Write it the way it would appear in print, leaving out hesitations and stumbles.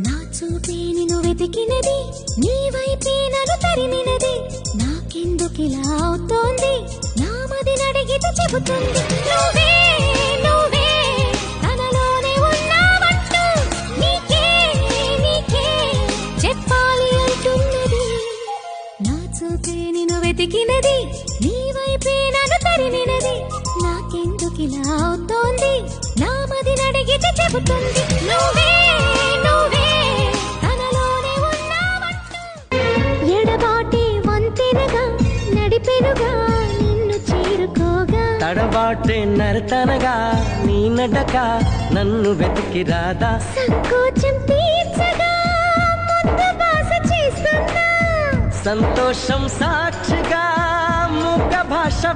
నా చూపే నిన్ను వెతికినది, నీ వైపే నన్ను తరిమినది. నాకెందుకిలా అవుతోంది, నా మదిని అడిగితే చెబుతుంది. నువ్వే నువ్వే తనలోనే ఉన్నావంటూ నీకే నీకే చెప్పాలి అంటున్నది. నా చూపే నిన్ను వెతికినది, నీ వైపే నన్ను తరిమినది. నాకెందుకిలా అవుతోంది, నా మదిని అడిగితే చెబుతుంది. నువ్వే నువ్వే తనలోనే ఉన్నావంటూ. ఎడబాటి వంతెనగా నడిపెనుగా నిన్ను చేరుకోగా, తడబాటే నరతనగా నీ నడక నన్ను వెతికి రాదా. సంకోచం తీర్చగా ముద్దు భాష చేస్తున్నా, సంతోషం సాక్షిగా మూక భాష